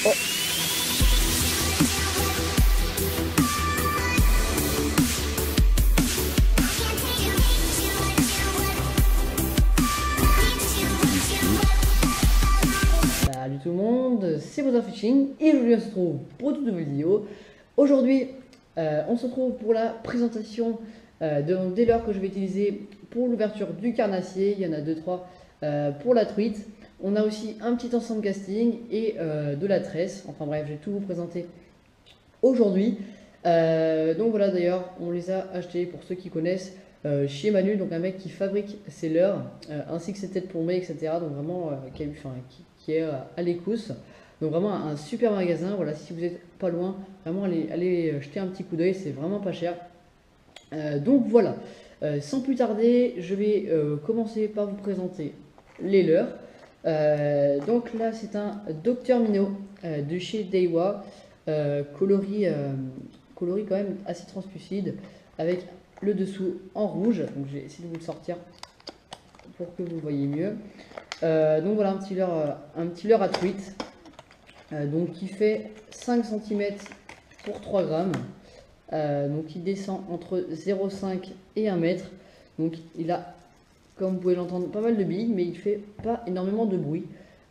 Oh. Salut tout le monde, c'est votre Fishing et aujourd'hui on se retrouve pour une toute nouvelle vidéo. Aujourd'hui on se retrouve pour la présentation des leurres que je vais utiliser pour l'ouverture du carnassier. Il y en a 2-3 pour la truite. On a aussi un petit ensemble casting et de la tresse. Enfin bref, je vais tout vous présenter aujourd'hui. Donc voilà, d'ailleurs on les a achetés pour ceux qui connaissent chez Manu, donc un mec qui fabrique ses leurres ainsi que ses têtes plombées, etc. Donc vraiment qui est à l'Écosse. Donc vraiment un super magasin. Voilà, si vous n'êtes pas loin, vraiment allez jeter un petit coup d'œil, c'est vraiment pas cher. Donc voilà, sans plus tarder, je vais commencer par vous présenter les leurres. Donc là c'est un Dr Minnow de chez Daiwa, coloris quand même assez translucide avec le dessous en rouge. Donc j'ai essayé de vous le sortir pour que vous voyez mieux. Donc voilà un petit leurre à truite, donc qui fait 5 cm pour 3 grammes. Donc il descend entre 0,5 et 1 mètre. Donc il a, comme vous pouvez l'entendre, pas mal de billes, mais il fait pas énormément de bruit.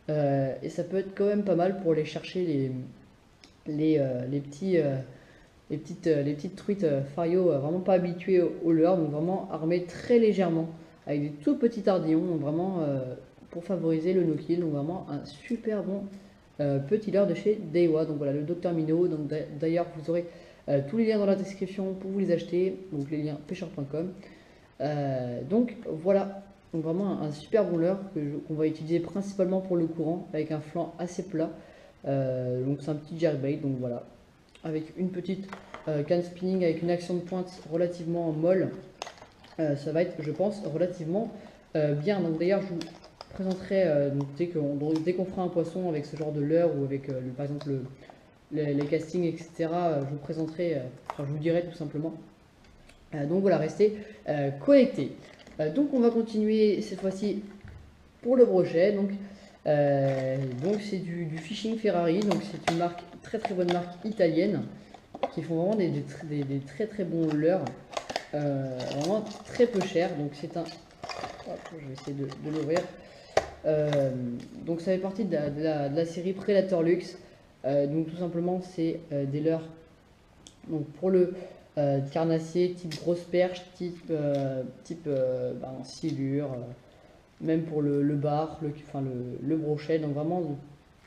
Et ça peut être quand même pas mal pour aller chercher les petites truites fario vraiment pas habituées au leurre, donc vraiment armées très légèrement avec des tout petits ardillons, donc vraiment pour favoriser le no-kill. Donc vraiment un super bon petit leurre de chez Daiwa. Donc voilà, le Dr Minnow. Donc d'ailleurs vous aurez tous les liens dans la description pour vous les acheter, donc les liens pêcheur.com. Donc voilà, donc vraiment un super bon leurre qu'on va utiliser principalement pour le courant avec un flanc assez plat. Donc c'est un petit jerkbait, donc voilà, avec une petite canne spinning avec une action de pointe relativement molle. Ça va être, je pense, relativement bien. Donc d'ailleurs je vous présenterai dès qu'on fera un poisson avec ce genre de leurre ou avec par exemple les castings, etc. Je vous présenterai, enfin je vous dirai tout simplement. Donc voilà, restez connectés. Donc on va continuer cette fois-ci pour le brochet. Donc c'est du Fishing Ferrari. Donc c'est une marque, très bonne marque italienne, qui font vraiment des très bons leurres, vraiment très peu cher. Donc c'est un, hop, je vais essayer de l'ouvrir. Donc ça fait partie de la série Predator Luxe. Donc tout simplement c'est des leurres donc pour le carnassier type grosse perche, type silure, même pour le bar, le brochet. Donc vraiment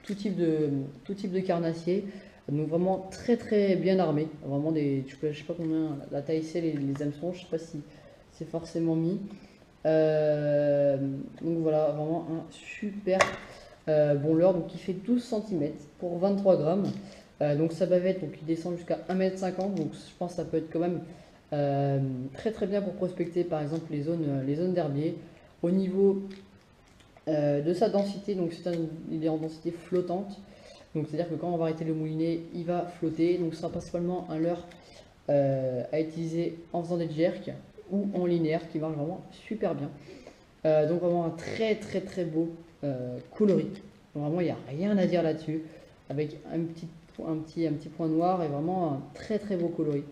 tout type de carnassier. Donc vraiment très bien armé. Vraiment je sais pas combien la taille c'est, les hameçons, je sais pas si c'est forcément mis. Donc voilà, vraiment un super bon leurre, donc qui fait 12 cm pour 23 grammes. Donc sa bavette, donc il descend jusqu'à 1,50 m, donc je pense que ça peut être quand même très bien pour prospecter par exemple les zones d'herbier. Au niveau de sa densité, donc il est en densité flottante, donc c'est à dire que quand on va arrêter le moulinet il va flotter. Donc ce sera principalement un leurre à utiliser en faisant des jerks ou en linéaire, qui marche vraiment super bien. Donc vraiment un très beau coloris. Donc vraiment il n'y a rien à dire là-dessus, avec un petit point noir et vraiment un très beau coloris.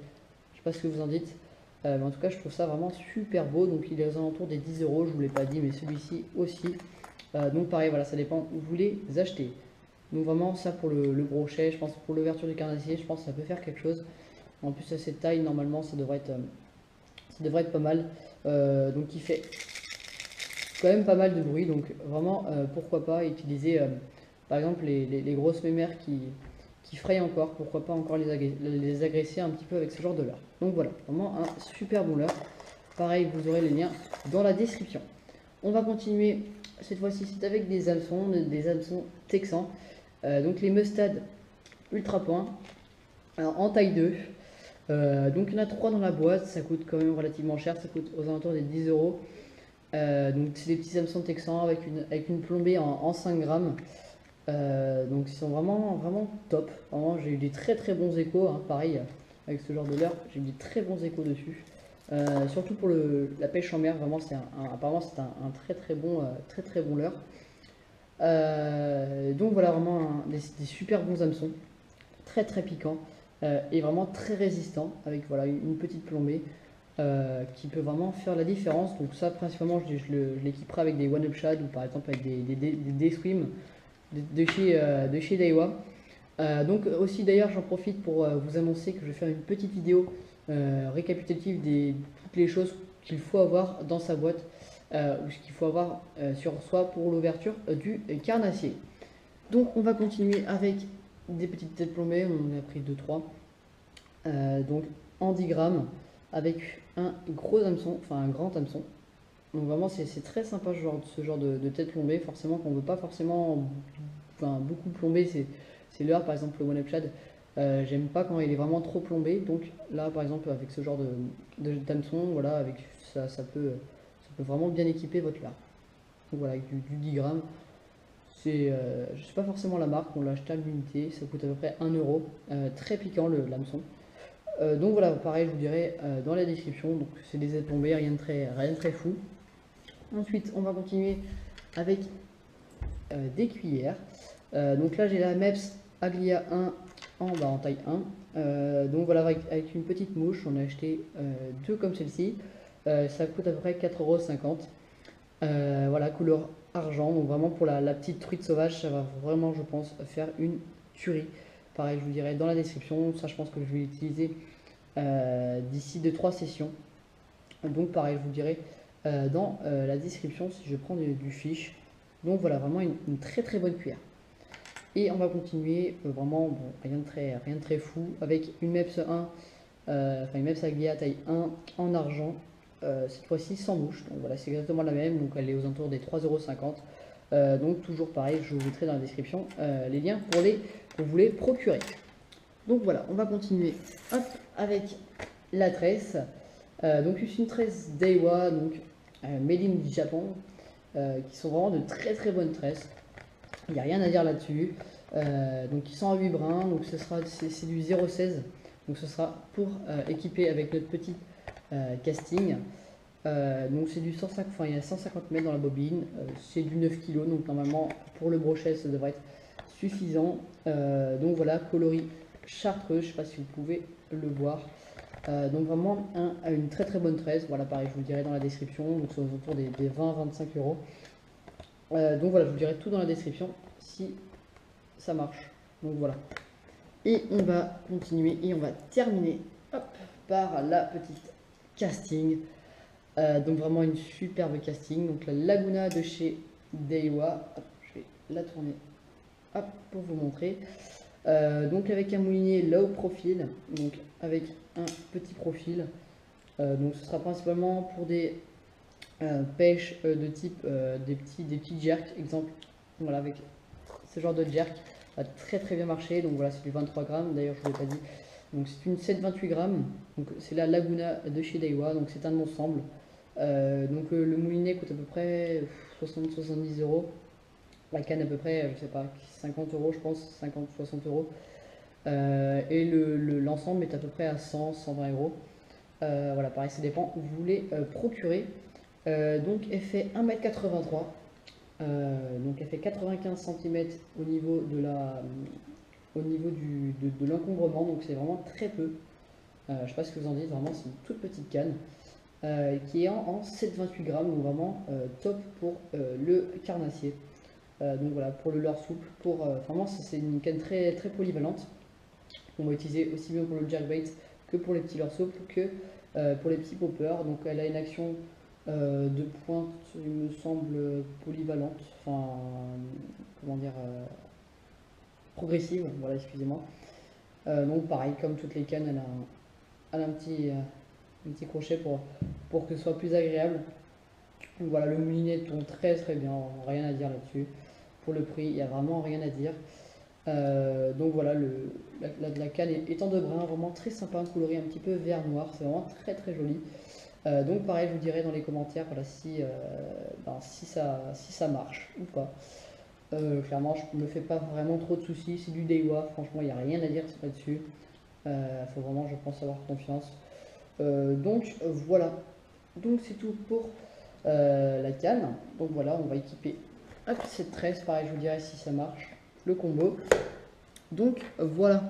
Je sais pas ce que vous en dites, mais en tout cas je trouve ça vraiment super beau. Donc il est aux alentours des 10 €, je vous l'ai pas dit, mais celui-ci aussi. Donc pareil, voilà, ça dépend où vous les achetez. Donc vraiment ça pour le brochet, je pense pour l'ouverture du carnassier, je pense que ça peut faire quelque chose. En plus à cette taille, normalement ça devrait être pas mal. Donc il fait quand même pas mal de bruit, donc vraiment pourquoi pas utiliser par exemple les grosses mémères qui frayent encore, pourquoi pas encore les agresser un petit peu avec ce genre de leurre. Donc voilà, vraiment un super bon leurre. Pareil, vous aurez les liens dans la description. On va continuer, cette fois-ci c'est avec des hameçons texans, donc les Mustad Ultra Point, alors en taille 2. Donc il y en a 3 dans la boîte, ça coûte quand même relativement cher, ça coûte aux alentours des 10 €. Donc c'est des petits hameçons texans avec une plombée en 5 grammes. Donc ils sont vraiment top. Vraiment, j'ai eu des très bons échos, hein, pareil avec ce genre de leurre, j'ai eu des très bons échos dessus. Surtout pour la pêche en mer, vraiment apparemment c'est un très bon leurre. Donc voilà, vraiment des super bons hameçons, très très piquants et vraiment très résistants, avec voilà une petite plombée qui peut vraiment faire la différence. Donc ça, principalement, je l'équiperai avec des One Up Shad ou par exemple avec des Swim de chez Daiwa. Donc aussi d'ailleurs j'en profite pour vous annoncer que je vais faire une petite vidéo récapitulative des toutes les choses qu'il faut avoir dans sa boîte ou ce qu'il faut avoir sur soi pour l'ouverture du carnassier. Donc on va continuer avec des petites têtes plombées, on en a pris 2-3. Donc en 10 grammes avec un gros hameçon, enfin un grand hameçon. Donc vraiment c'est très sympa ce genre de tête plombée, forcément qu'on ne veut pas forcément beaucoup plomber, c'est leurre, par exemple le One Up Shad. J'aime pas quand il est vraiment trop plombé, donc là par exemple avec ce genre d'hameçon, voilà, avec ça peut vraiment bien équiper votre leurre. Donc voilà, avec du 10 grammes. Je sais pas forcément la marque, on l'a acheté à l'unité, ça coûte à peu près 1 euro. Très piquant l'hameçon. Donc voilà, pareil, je vous dirai dans la description. Donc c'est des aides tombées, rien de très fou. Ensuite, on va continuer avec des cuillères. Donc là, j'ai la MEPS Aglia 1 en taille 1. Donc voilà, avec une petite mouche, on a acheté deux comme celle-ci. Ça coûte à peu près 4,50 €. Voilà, couleur argent. Donc vraiment pour la petite truite sauvage, ça va vraiment, je pense, faire une tuerie. Pareil, je vous dirai dans la description. Ça, je pense que je vais l'utiliser d'ici 2-3 sessions. Donc pareil, je vous dirai dans la description si je prends du fiche. Donc voilà, vraiment une très très bonne cuillère. Et on va continuer, vraiment, bon, rien de très fou, avec une MEPS 1, enfin une MEPS Aglia taille 1 en argent, cette fois-ci sans mouche. Donc voilà, c'est exactement la même, donc elle est aux alentours des 3,50 €. Donc toujours pareil, je vous mettrai dans la description les liens pour vous les procurer. Donc voilà, on va continuer hop, avec la tresse. Donc c'est une tresse Daiwa, donc made in Japon, qui sont vraiment de très très bonnes tresses. Il n'y a rien à dire là-dessus. Donc ils sont à 8 brins, donc c'est du 0,16. Donc ce sera pour équiper avec notre petit casting. Donc c'est du 105, enfin il y a 150 mètres dans la bobine, c'est du 9 kg, donc normalement pour le brochet ça devrait être suffisant. Donc voilà, coloris chartreuse, je ne sais pas si vous pouvez le voir. Donc vraiment une très très bonne tresse, voilà pareil je vous le dirai dans la description, donc c'est autour des 20-25 €. Donc voilà, je vous dirai tout dans la description si ça marche. Donc voilà. Et on va continuer et on va terminer hop, par la petite casting. Donc vraiment une superbe casting. Donc la Laguna de chez Daiwa. Hop, je vais la tourner hop, pour vous montrer. Donc avec un moulinier low profil, donc avec un petit profil. Donc ce sera principalement pour des pêches de type des petits jerks, exemple. Voilà, avec ce genre de jerk va très très bien marcher. Donc voilà, c'est du 23 grammes. D'ailleurs, je ne vous l'ai pas dit. Donc c'est une 7,28 grammes. Donc c'est la Laguna de chez Daiwa. Donc c'est un ensemble. Donc le moulinet coûte à peu près 60-70 €. La canne à peu près, je sais pas, 50 € je pense, 50-60 €. Et l'ensemble est à peu près à 100-120 €. Voilà, pareil, ça dépend où vous voulez procurer. Donc elle fait 1,83 m. Donc elle fait 95 cm au niveau de l'encombrement, donc c'est vraiment très peu. Je ne sais pas ce que vous en dites, vraiment c'est une toute petite canne qui est en 7,28 grammes, donc vraiment top pour le carnassier. Donc voilà, pour le leurre souple, vraiment c'est une canne très, très polyvalente. On va utiliser aussi bien pour le jerkbait que pour les petits leurres souples que pour les petits poppers. Donc elle a une action de pointe, il me semble, polyvalente, enfin, comment dire, progressive, voilà, excusez-moi. Donc pareil, comme toutes les cannes, elle a un petit crochet pour que ce soit plus agréable. Donc voilà, le moulinet tourne très très bien, rien à dire là-dessus. Pour le prix, il n'y a vraiment rien à dire. Donc voilà, la canne est en 2 brins, vraiment très sympa, un coloris un petit peu vert noir, c'est vraiment très très joli. Donc pareil, je vous dirai dans les commentaires voilà, si ça marche ou pas. Clairement, je ne me fais pas vraiment trop de soucis, c'est du Daiwa, franchement, il n'y a rien à dire là-dessus. Faut vraiment, je pense, avoir confiance. Donc voilà, donc c'est tout pour la canne. Donc voilà, on va équiper Hop, c'est 13, pareil, je vous dirai si ça marche, le combo. Donc voilà.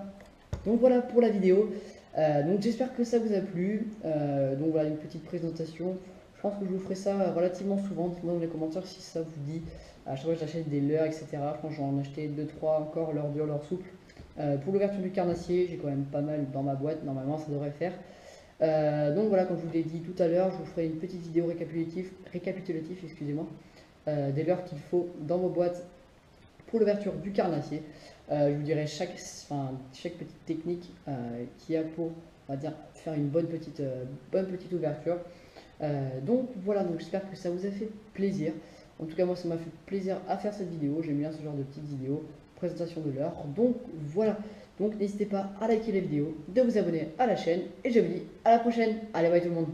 Donc voilà pour la vidéo. Donc j'espère que ça vous a plu. Donc voilà une petite présentation. Je pense que je vous ferai ça relativement souvent. Dites-moi dans les commentaires si ça vous dit. À chaque fois j'achète des leurres, etc. Je pense que j'en ai acheté 2-3 encore, leurre dur, leurre souple. Pour l'ouverture du carnassier, j'ai quand même pas mal dans ma boîte. Normalement ça devrait le faire. Donc voilà, comme je vous l'ai dit tout à l'heure, je vous ferai une petite vidéo récapitulative, excusez-moi, des leurres qu'il faut dans vos boîtes pour l'ouverture du carnassier. Je vous dirai chaque petite technique qu'il y a pour, on va dire, faire une bonne petite ouverture. Donc voilà, donc j'espère que ça vous a fait plaisir. En tout cas, moi, ça m'a fait plaisir à faire cette vidéo. J'aime bien ce genre de petites vidéos, présentation de l'heure. Donc voilà, donc n'hésitez pas à liker la vidéo, de vous abonner à la chaîne. Et je vous dis à la prochaine. Allez, bye tout le monde.